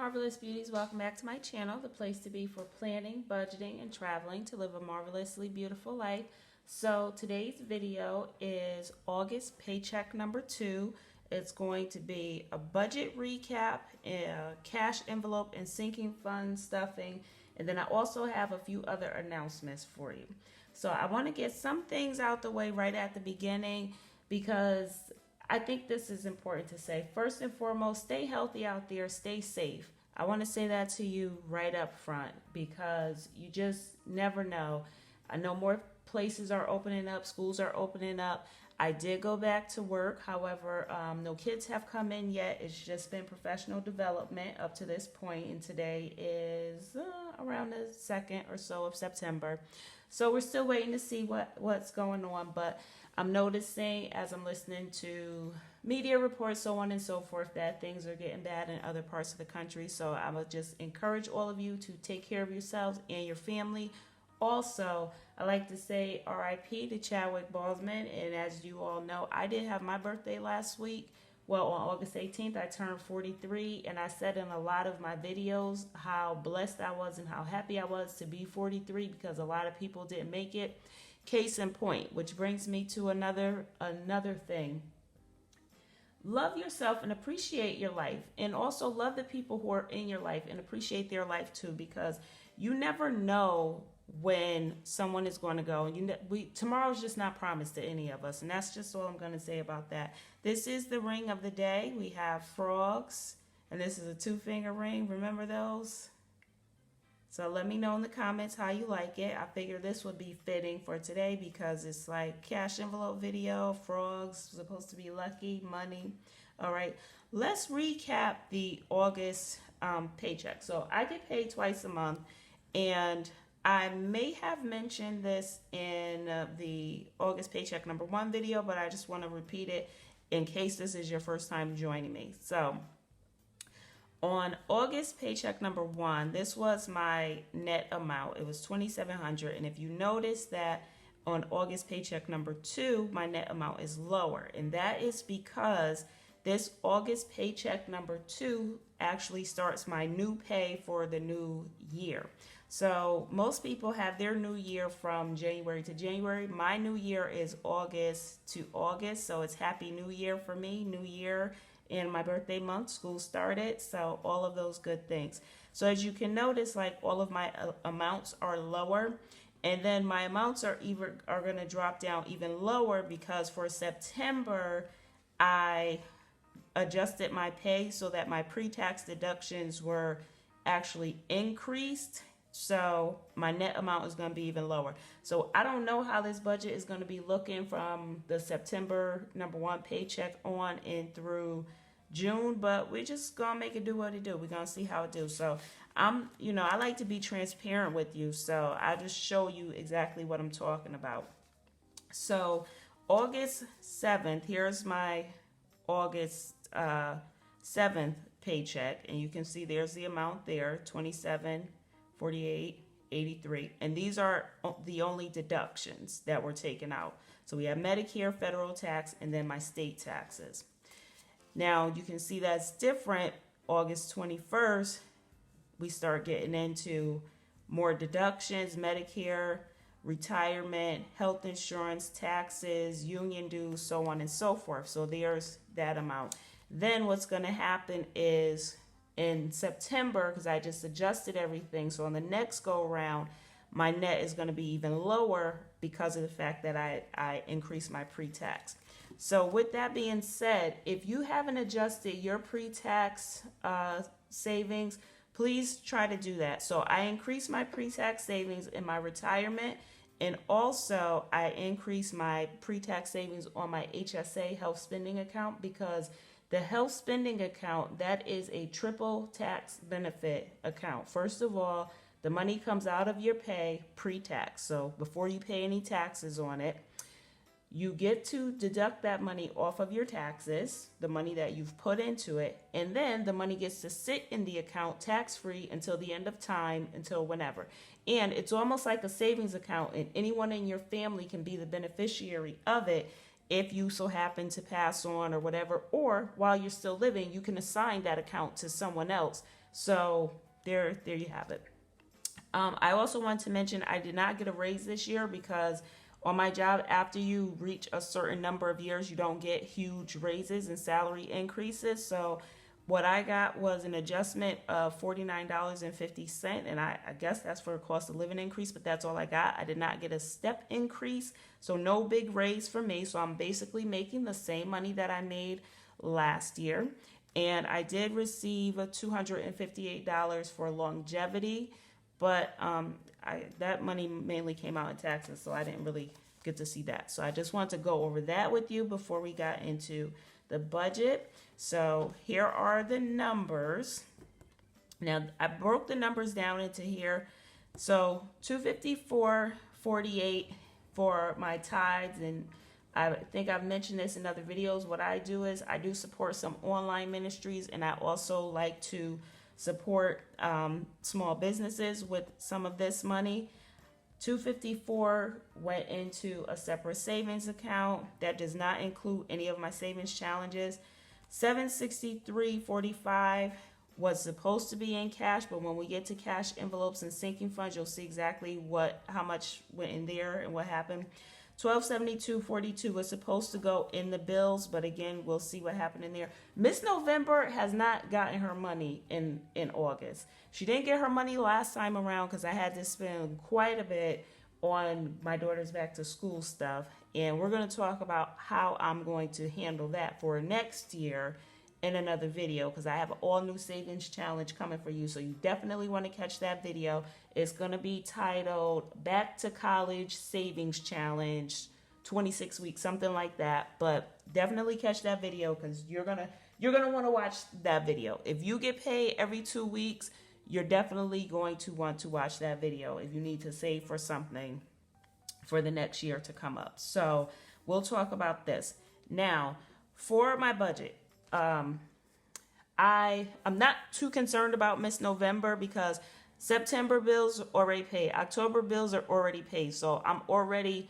Marvelous Beauties, welcome back to my channel, the place to be for planning, budgeting, and traveling to live a marvelously beautiful life. So today's video is August paycheck number 2. It's going to be a budget recap, a cash envelope and sinking fund stuffing, and then I also have a few other announcements for you. So I want to get some things out the way right at the beginning because I think this is important to say. First and foremost, stay healthy out there, stay safe. I want to say that to you right up front because you just never know. I know more places are opening up, schools are opening up. I did go back to work. However, no kids have come in yet. It's just been professional development up to this point, and today is around the 2nd or so of September. So we're still waiting to see what's going on, but I'm noticing as I'm listening to media reports, so on and so forth, that things are getting bad in other parts of the country. So I would just encourage all of you to take care of yourselves and your family. Also, I like to say RIP to Chadwick Boseman. And as you all know, I did have my birthday last week. Well, on August 18th, I turned 43, and I said in a lot of my videos how blessed I was and how happy I was to be 43 because a lot of people didn't make it. Case in point, which brings me to another thing. Love yourself and appreciate your life, and also love the people who are in your life and appreciate their life too, because you never know when someone is going to go, and tomorrow's just not promised to any of us, and that's just all I'm going to say about that. This is the ring of the day. We have frogs, and this is a 2-finger ring. Remember those? So let me know in the comments how you like it. I figure this would be fitting for today because it's like cash envelope video, frogs, supposed to be lucky, money. All right, let's recap the August paycheck. So I get paid twice a month, and I may have mentioned this in the August paycheck number 1 video, but I just want to repeat it in case this is your first time joining me. So on August paycheck number 1, this was my net amount. It was $2,700. And if you notice that on August paycheck number 2, my net amount is lower. And that is because this August paycheck number 2 actually starts my new pay for the new year. So most people have their new year from January to January. My new year is August to August. So it's Happy New Year for me, New Year. In my birthday month, school started, so all of those good things. So as you can notice, like all of my amounts are lower, and then my amounts are going to drop down even lower because for September I adjusted my pay so that my pre-tax deductions were actually increased. So my net amount is going to be even lower. So I don't know how this budget is going to be looking from the September number 1 paycheck on and through June, but we're just going to make it do what it do. We're going to see how it do. So I like to be transparent with you. So I just show you exactly what I'm talking about. So August 7th, here's my August 7th paycheck. And you can see there's the amount there, $27.48.83, and these are the only deductions that were taken out. So we have Medicare, federal tax, and then my state taxes. Now you can see that's different. August 21st, we start getting into more deductions, Medicare, retirement, health insurance, taxes, union dues, so on and so forth. So there's that amount. Then what's going to happen is in September, because I just adjusted everything, so on the next go around, my net is going to be even lower because of the fact that I increased my pre-tax. So with that being said, if you haven't adjusted your pre-tax savings, please try to do that. So I increased my pre-tax savings in my retirement, and also I increased my pre-tax savings on my HSA health spending account, because the health spending account, that is a triple tax benefit account. First of all, the money comes out of your pay pre-tax. So before you pay any taxes on it, you get to deduct that money off of your taxes, the money that you've put into it, and then the money gets to sit in the account tax-free until the end of time, until whenever. And it's almost like a savings account, and anyone in your family can be the beneficiary of it if you so happen to pass on or whatever, or while you're still living, you can assign that account to someone else So there you have it. I also want to mention I did not get a raise this year because on my job, after you reach a certain number of years, you don't get huge raises and salary increases. So what I got was an adjustment of $49.50, and I guess that's for a cost of living increase, but that's all I got. I did not get a step increase, so no big raise for me. So I'm basically making the same money that I made last year. And I did receive a $258 for longevity, but that money mainly came out in taxes, so I didn't really get to see that. So I just wanted to go over that with you before we got into the budget. So here are the numbers. Now I broke the numbers down into here. So $254.48 for my tithes, and I think I've mentioned this in other videos. What I do is I do support some online ministries, and I also like to support small businesses with some of this money. $254 went into a separate savings account that does not include any of my savings challenges. $763.45 was supposed to be in cash, but when we get to cash envelopes and sinking funds, you'll see exactly how much went in there and what happened. $1272.42 was supposed to go in the bills, but again, we'll see what happened in there. Miss November has not gotten her money in August. She didn't get her money last time around because I had to spend quite a bit on my daughter's back to school stuff. And we're going to talk about how I'm going to handle that for next year in another video, because I have an all new savings challenge coming for you. So you definitely want to catch that video. It's going to be titled Back to College Savings Challenge 26 weeks, something like that. But definitely catch that video because you're going to want to watch that video. If you get paid every 2 weeks, you're definitely going to want to watch that video if you need to save for something for the next year to come up. So we'll talk about this. Now, for my budget, I'm not too concerned about Miss November because September bills already paid. October bills are already paid. So I'm already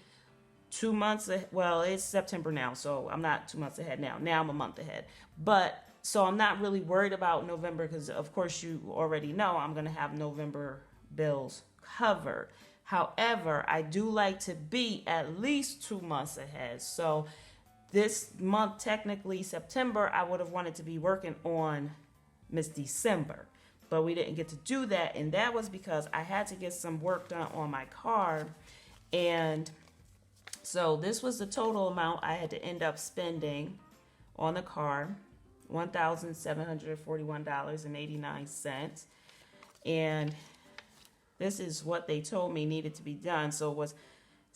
2 months ahead. Well, it's September now, so I'm not 2 months ahead now. Now I'm a month ahead. But so I'm not really worried about November because, of course, you already know I'm going to have November bills covered. However, I do like to be at least 2 months ahead. So this month, technically September, I would have wanted to be working on Miss December, but we didn't get to do that. And that was because I had to get some work done on my car. And so this was the total amount I had to end up spending on the car, $1,741.89. And this is what they told me needed to be done. So it was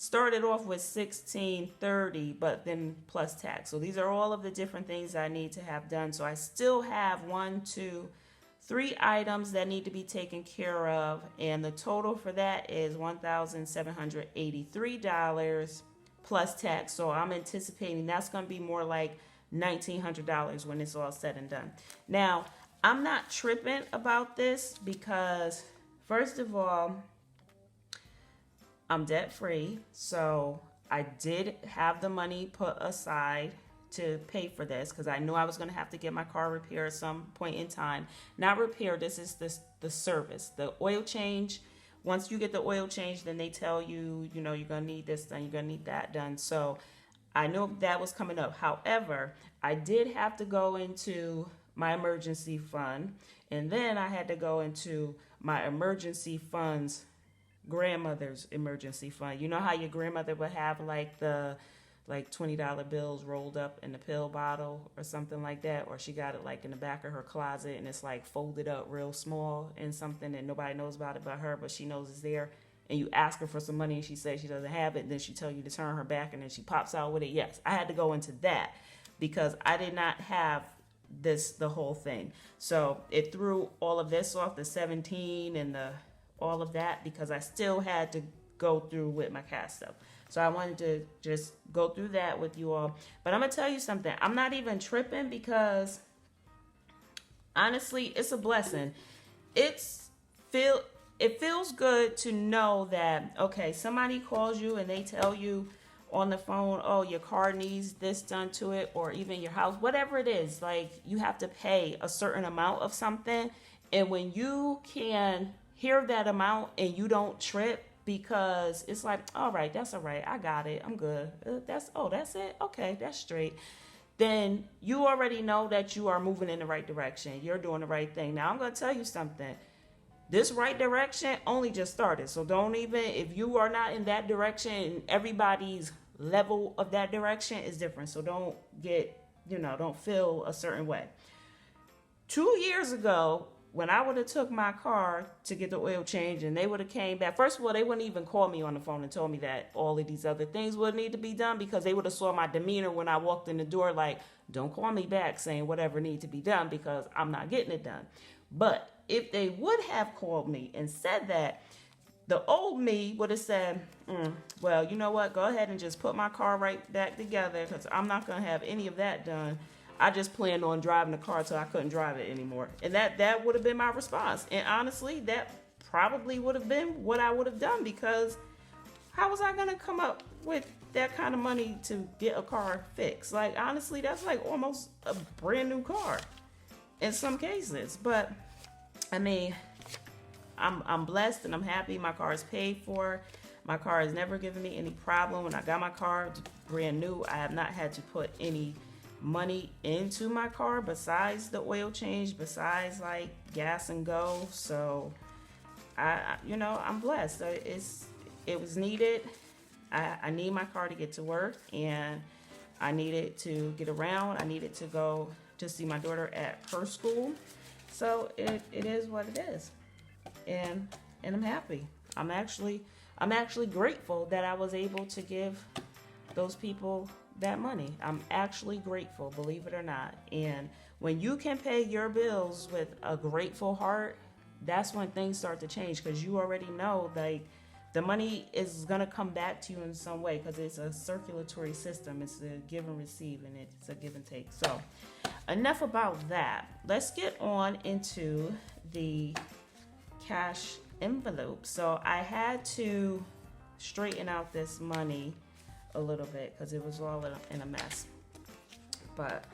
started off with $1,630, but then plus tax. So these are all of the different things I need to have done. So I still have 3 items that need to be taken care of, and the total for that is $1,783 plus tax. So I'm anticipating that's going to be more like $1,900 when it's all said and done. Now, I'm not tripping about this because, first of all, I'm debt free, so I did have the money put aside to pay for this because I knew I was going to have to get my car repaired at some point in time. Not repaired, this is the service, the oil change. Once you get the oil change, then they tell you, you're going to need this done, you're going to need that done. So I knew that was coming up. However, I did have to go into my emergency fund, and then I had to go into my emergency funds, grandmother's emergency fund. You know how your grandmother would have like the $20 bills rolled up in a pill bottle or something like that, or she got it like in the back of her closet and it's like folded up real small and something that nobody knows about it but her, but she knows it's there. And you ask her for some money and she says she doesn't have it, and then she tell you to turn her back and then she pops out with it. Yes, I had to go into that because I did not have the whole thing. So it threw all of this off, the 17 and all of that, because I still had to go through with my cash stuff. So I wanted to just go through that with you all. But I'm going to tell you something. I'm not even tripping because honestly, it's a blessing. It feels good to know that, okay, somebody calls you and they tell you on the phone, oh, your car needs this done to it, or even your house, whatever it is, like you have to pay a certain amount of something, And when you can hear that amount and you don't trip, because it's like, all right, that's all right, I got it, I'm good. That's it, okay, that's straight. Then you already know that you are moving in the right direction. You're doing the right thing. Now I'm gonna tell you something. This right direction only just started. So don't even, if you are not in that direction, everybody's level of that direction is different. So don't get, don't feel a certain way. 2 years ago, when I would have took my car to get the oil change and they would have came back, first of all, they wouldn't even call me on the phone and told me that all of these other things would need to be done, because they would have saw my demeanor when I walked in the door, like, don't call me back saying whatever needs to be done because I'm not getting it done. But if they would have called me and said that, the old me would have said, well, you know what, go ahead and just put my car right back together, because I'm not going to have any of that done. I just planned on driving the car till I couldn't drive it anymore. And that would have been my response. And honestly, that probably would have been what I would have done, because how was I going to come up with that kind of money to get a car fixed? Like, honestly, that's like almost a brand new car in some cases. But I mean, I'm blessed and I'm happy. My car is paid for. My car has never given me any problem. When I got my car, it's brand new. I have not had to put any money into my car besides the oil change, besides like gas and go. So I'm blessed. It was needed. I need my car to get to work, and I needed to get around. I needed to go to see my daughter at her school. So it is what it is. And I'm happy. I'm actually grateful that I was able to give those people that money. I'm actually grateful, believe it or not. And when you can pay your bills with a grateful heart, that's when things start to change, because you already know, like, the money is going to come back to you in some way, because it's a circulatory system. It's a give and receive, and it's a give and take. So enough about that. Let's get on into the cash envelope. So I had to straighten out this money a little bit because it was all in a mess. But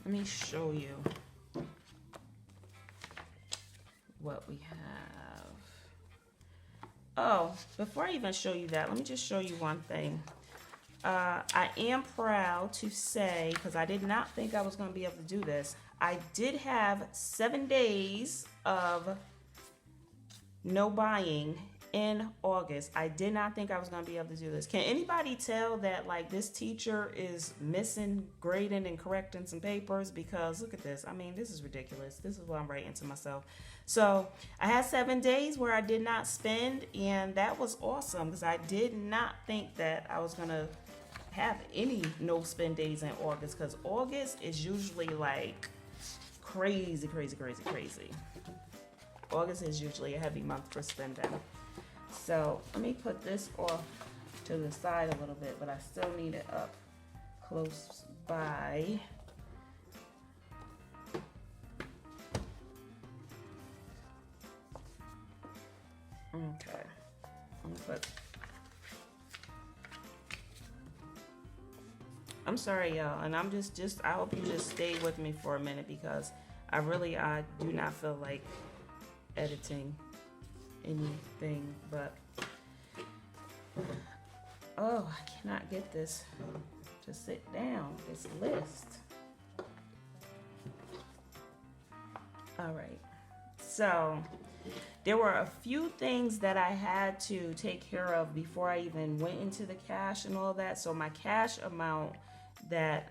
let me show you what we have. Oh, before I even show you that, let me just show you one thing. I am proud to say, because I did not think I was going to be able to do this, I did have 7 days of no buying in August. I did not think I was going to be able to do this. Can anybody tell that, like, this teacher is missing grading and correcting some papers? Because look at this. I mean, this is ridiculous. This is what I'm writing to myself. So I had 7 days where I did not spend, and that was awesome, because I did not think that I was going to have any no spend days in August, because August is usually like crazy. August is usually a heavy month for spending. So let me put this off to the side a little bit, but I still need it up close by. Okay, I'm sorry, y'all, and I'm just I hope you just stay with me for a minute, because I do not feel like editing anything, but oh, I cannot get this to sit down, this list. All right, so there were a few things that I had to take care of before I even went into the cash and all that. So my cash amount there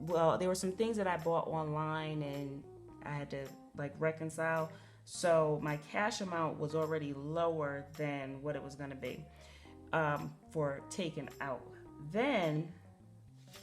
were some things that I bought online and I had to like reconcile. So my cash amount was already lower than what it was going to be for taking out. Then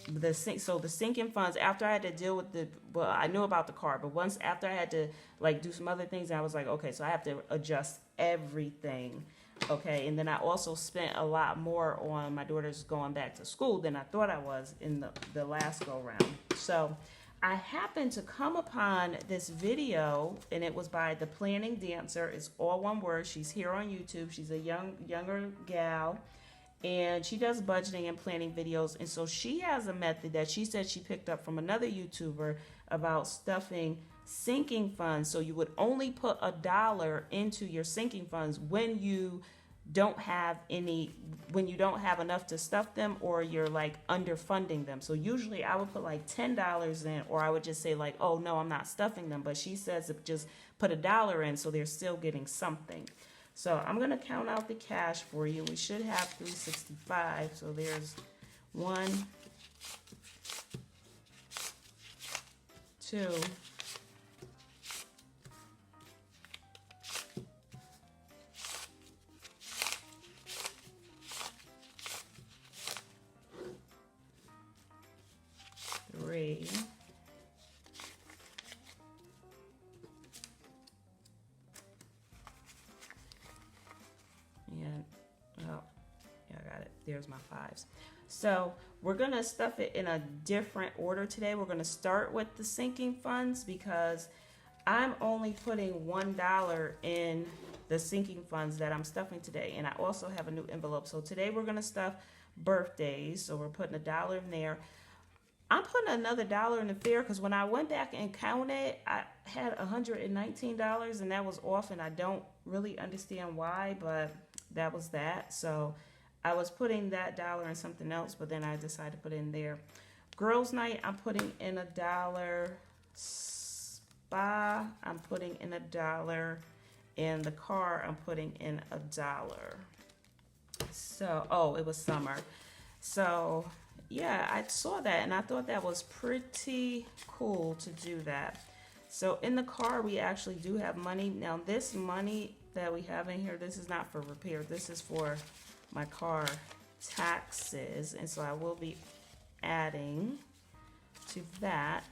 the sinking funds, after I had to deal with I knew about the car, but after I had to like do some other things, I was like, okay, so I have to adjust everything. Okay, and then I also spent a lot more on my daughter's going back to school than I thought I was in the last go round. So I happened to come upon this video, and it was by the Planning Dancer. It's all one word. She's here on YouTube. She's a younger gal, and she does budgeting and planning videos. And so she has a method that she said she picked up from another YouTuber about stuffing sinking funds. So you would only put $1 into your sinking funds when you don't have enough to stuff them, or you're like underfunding them. So usually I would put like $10 in, or I would just say like, oh no, I'm not stuffing them. But she says to just put $1 in, so they're still getting something. So I'm gonna count out the cash for you. We should have 365. So there's 1, 2, 3, and oh, yeah, I got it. There's my 5s. So we're gonna stuff it in a different order today. We're gonna start with the sinking funds because I'm only putting $1 in the sinking funds that I'm stuffing today, and I also have a new envelope. So today we're gonna stuff birthdays. So we're putting $1 in there. I'm putting another $1 in the fair because when I went back and counted, I had $119, and that was off, and I don't really understand why, but that was that. So I was putting that $1 in something else, but then I decided to put it in there. Girls' night, I'm putting in $1. Spa, I'm putting in $1. And the car, I'm putting in $1. So, oh, it was summer. So yeah, I saw that and I thought that was pretty cool to do that. So in the car, we actually do have money. Now this money that we have in here, this is not for repair. This is for my car taxes. And so I will be adding to that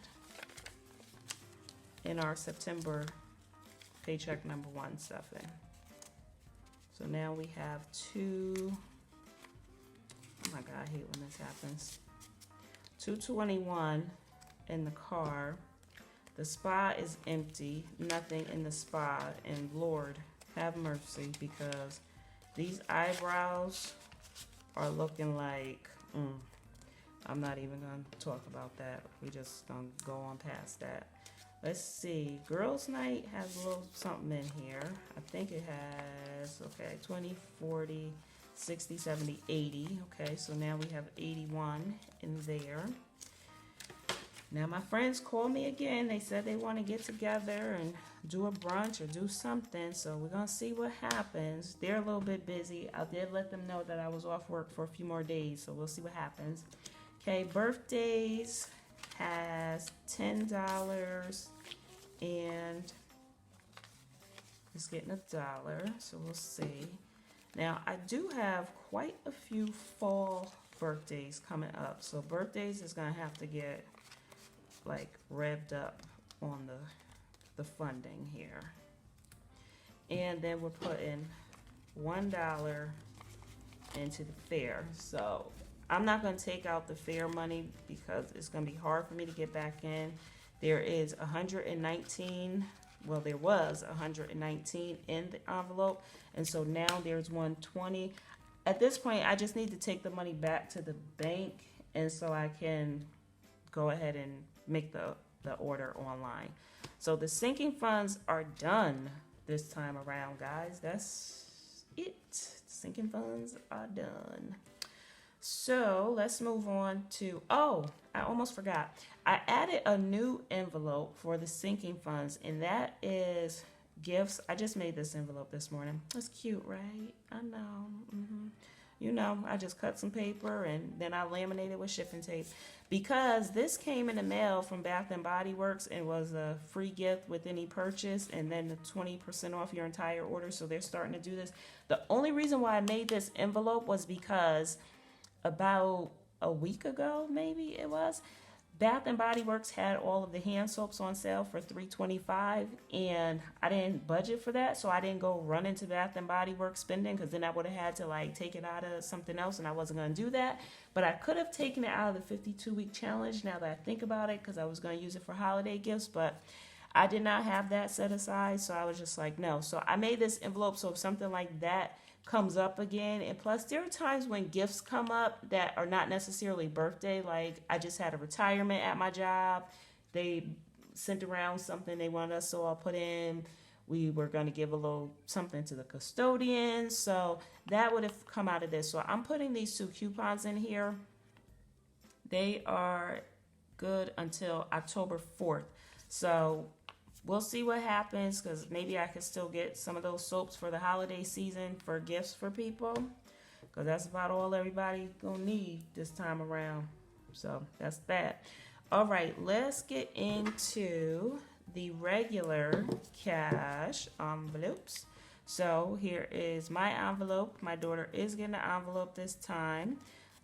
in our September paycheck number 1 stuffing. So now we have 2. Oh my God, I hate when this happens. 221 in the car. The spa is empty, nothing in the spa, and Lord have mercy because these eyebrows are looking like, I'm not even gonna talk about that. We just gonna go on past that. Let's see, girls' night has a little something in here. I think it has, okay, 20, 40, 60, 70, 80. Okay, so now we have 81 in there. Now my friends called me again. They said they want to get together and do a brunch or do something. So we're going to see what happens. They're a little bit busy. I did let them know that I was off work for a few more days. So we'll see what happens. Okay, birthdays has $10 and it's getting $1. So we'll see. Now, I do have quite a few fall birthdays coming up. So birthdays is going to have to get like revved up on the funding here. And then we're putting $1 into the fair. So I'm not going to take out the fair money because it's going to be hard for me to get back in. There is 119. Well, there was 119 in the envelope, and so now there's 120. At this point, I just need to take the money back to the bank, and so I can go ahead and make the order online. So the sinking funds are done this time around, guys. That's it. Sinking funds are done. So let's move on to, oh, I almost forgot. I added a new envelope for the sinking funds, and that is gifts. I just made this envelope this morning. It's cute, right? I know. You know, I just cut some paper and then I laminated with shipping tape because this came in the mail from Bath and Body Works and was a free gift with any purchase and then the 20% off your entire order. So they're starting to do this. The only reason why I made this envelope was because about a week ago, maybe it was, Bath and Body Works had all of the hand soaps on sale for $3.25, and I didn't budget for that, so I didn't go run into Bath and Body Works spending because then I would have had to like take it out of something else, and I wasn't going to do that. But I could have taken it out of the 52-week challenge now that I think about it because I was going to use it for holiday gifts, but I did not have that set aside, so I was just like, no. So I made this envelope so if something like that comes up again, and plus there are times when gifts come up that are not necessarily birthday, like I just had a retirement at my job, they sent around something they wanted us to all put in. We were going to give a little something to the custodians. So that would have come out of this. So I'm putting these 2 coupons in here. They are good until October 4th. So we'll see what happens, because maybe I can still get some of those soaps for the holiday season for gifts for people, because that's about all everybody gonna need this time around. So that's that. All right, let's get into the regular cash envelopes. So here is my envelope. My daughter is getting an envelope this time.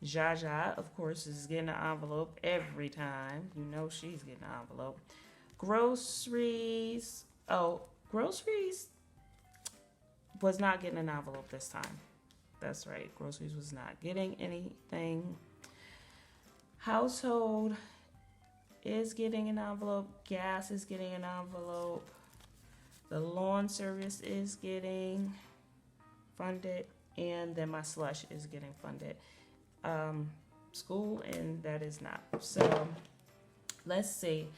Jaja, of course, is getting an envelope every time. You know she's getting an envelope. Groceries. Oh, groceries was not getting an envelope this time. That's right. Groceries was not getting anything. Household is getting an envelope. Gas is getting an envelope. The lawn service is getting funded. And then my slush is getting funded. School, and that is not. So let's see.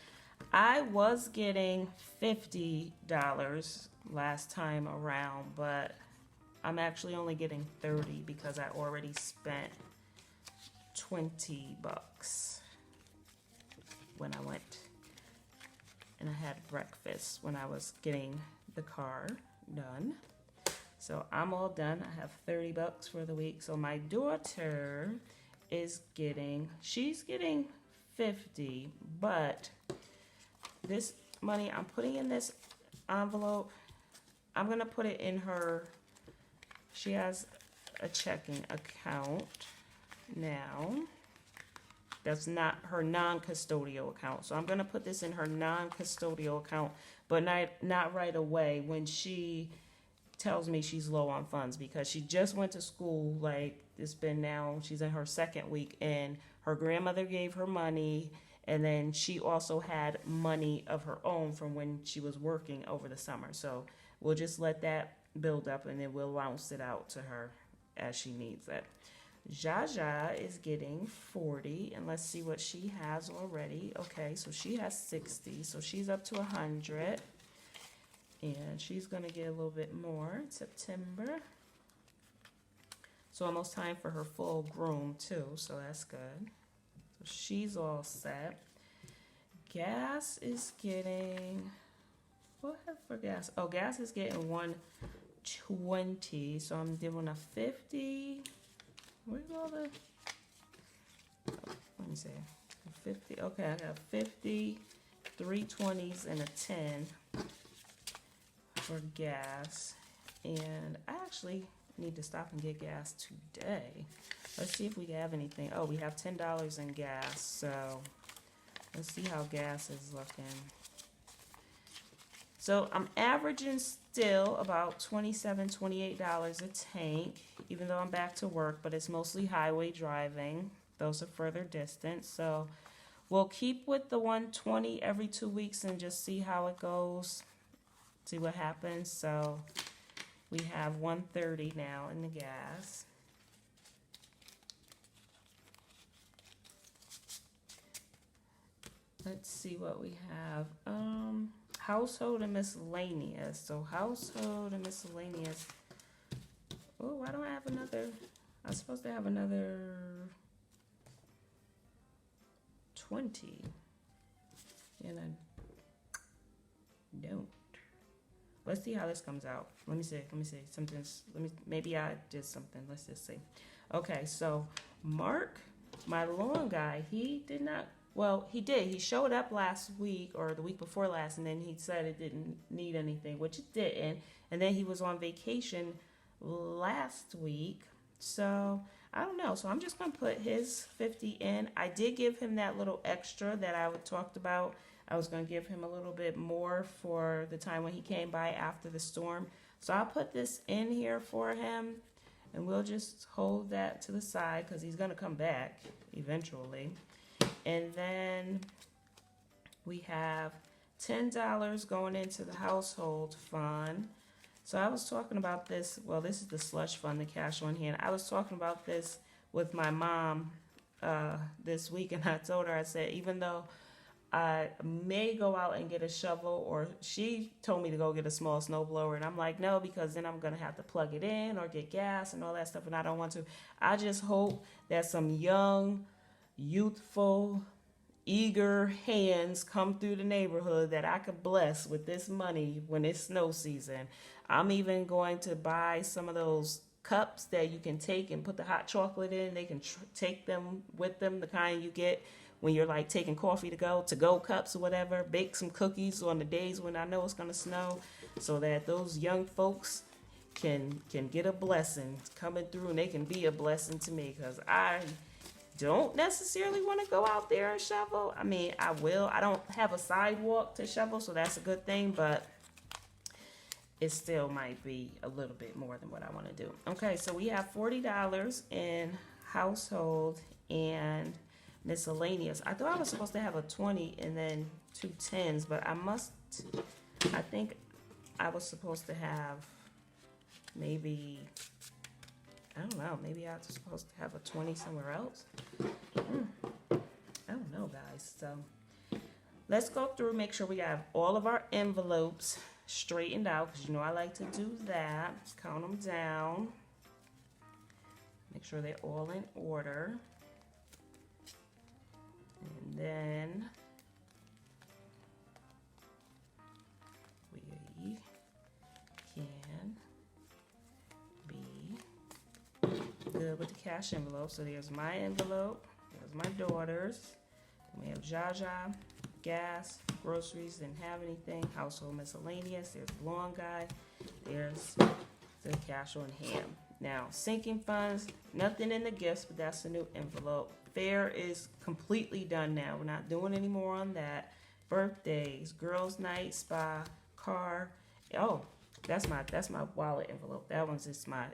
I was getting $50 last time around, but I'm actually only getting $30 because I already spent $20 when I went and I had breakfast when I was getting the car done. So I'm all done. I have $30 for the week. So my daughter is she's getting $50, but this money I'm putting in this envelope, I'm going to put it in her, she has a checking account now. That's not her non-custodial account. So I'm going to put this in her non-custodial account, but not right away when she tells me she's low on funds, because she just went to school. Like, it's been now, she's in her 2nd week, and her grandmother gave her money, and then she also had money of her own from when she was working over the summer. So we'll just let that build up, and then we'll bounce it out to her as she needs it. Jaja is getting 40, and let's see what she has already. Okay, so she has 60, so she's up to 100. And she's going to get a little bit more in September. So almost time for her full groom too, so that's good. So she's all set. Gas is getting, what for gas? Oh, gas is getting 120, so I'm doing a 50. Where's all the, oh, let me see, 50, okay, I got 50, 3 20s, and a 10. For gas, and I actually need to stop and get gas today. Let's see if we have anything. Oh, we have $10 in gas, so let's see how gas is looking. So I'm averaging still about $27, $28 a tank, even though I'm back to work, but it's mostly highway driving. Those are further distance, so we'll keep with the 120 every 2 weeks and just see how it goes. See what happens. So we have 130 now in the gas. Let's see what we have. Household and miscellaneous. So household and miscellaneous. Oh, why don't I have another? I'm supposed to have another 20. And I don't. Let's see how this comes out. Let me see. Maybe I did something. Let's just see. Okay, so Mark, my lawn guy, he did not, well, he did. He showed up last week or the week before last, and then he said it didn't need anything, which it didn't. And then he was on vacation last week. So I don't know. So I'm just going to put his 50 in. I did give him that little extra that I talked about. I was going to give him a little bit more for the time when he came by after the storm. So I'll put this in here for him, and we'll just hold that to the side because he's going to come back eventually. And then we have $10 going into the household fund. So I was talking about this. Well, this is the slush fund, the cash on hand. I was talking about this with my mom this week, and I told her, I said, even though I may go out and get a shovel, or she told me to go get a small snowblower, and I'm like, no, because then I'm going to have to plug it in or get gas and all that stuff, and I don't want to. I just hope that some young, youthful, eager hands come through the neighborhood that I could bless with this money when it's snow season. I'm even going to buy some of those cups that you can take and put the hot chocolate in. They can take them with them, the kind you get when you're like taking coffee to go cups or whatever. Bake some cookies on the days when I know it's going to snow, so that those young folks can get a blessing coming through, and they can be a blessing to me, because I don't necessarily want to go out there and shovel. I mean, I will. I don't have a sidewalk to shovel, so that's a good thing, but it still might be a little bit more than what I want to do. Okay, so we have $40 in household and miscellaneous. I thought I was supposed to have a 20 and then 2 10s, but I think I was supposed to have maybe, I don't know, maybe I was supposed to have a 20 somewhere else. I don't know, guys. So let's go through, make sure we have all of our envelopes straightened out, because you know I like to do that. Count them down. Make sure they're all in order. And then we can be good with the cash envelope. So there's my envelope, there's my daughter's. We have Jaja, gas, groceries, didn't have anything, household miscellaneous, there's the lawn guy, there's the cash on hand. Now, sinking funds, nothing in the gifts, but that's a new envelope. Fair is completely done now. We're not doing any more on that. Birthdays, girls' night, spa, car. Oh, that's my wallet envelope. That one's just my,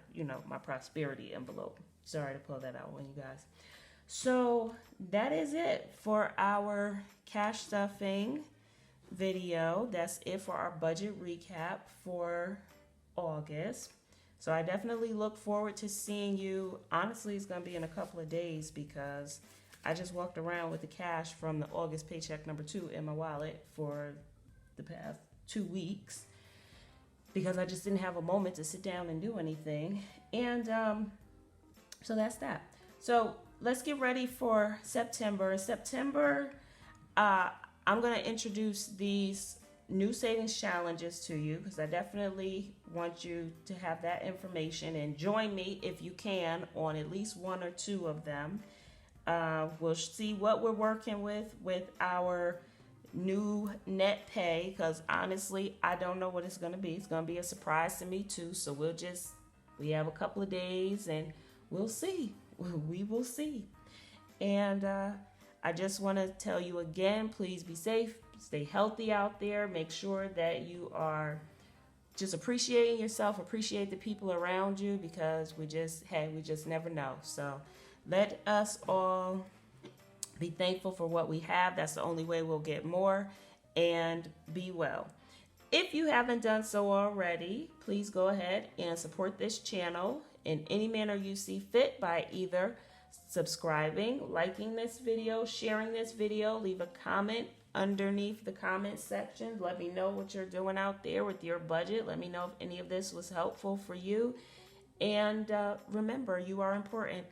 my prosperity envelope. Sorry to pull that out on you guys. So that is it for our cash stuffing video. That's it for our budget recap for August. So I definitely look forward to seeing you. Honestly, it's going to be in a couple of days, because I just walked around with the cash from the August paycheck number 2 in my wallet for the past 2 weeks, because I just didn't have a moment to sit down and do anything. And so that's that. So let's get ready for September. I'm going to introduce these new savings challenges to you, because I definitely want you to have that information, and join me if you can on at least 1 or 2 of them. We'll see what we're working with our new net pay, because honestly, I don't know what it's going to be. It's going to be a surprise to me too. So we have a couple of days and we'll see. We will see. And I just want to tell you again, please be safe, stay healthy out there. Make sure that you are just appreciating yourself, appreciate the people around you, because we just never know. So let us all be thankful for what we have. That's the only way we'll get more. And be well. If you haven't done so already, please go ahead and support this channel in any manner you see fit by either subscribing, liking this video, sharing this video, leave a comment underneath the comment section. Let me know what you're doing out there with your budget. Let me know if any of this was helpful for you. And remember, you are important.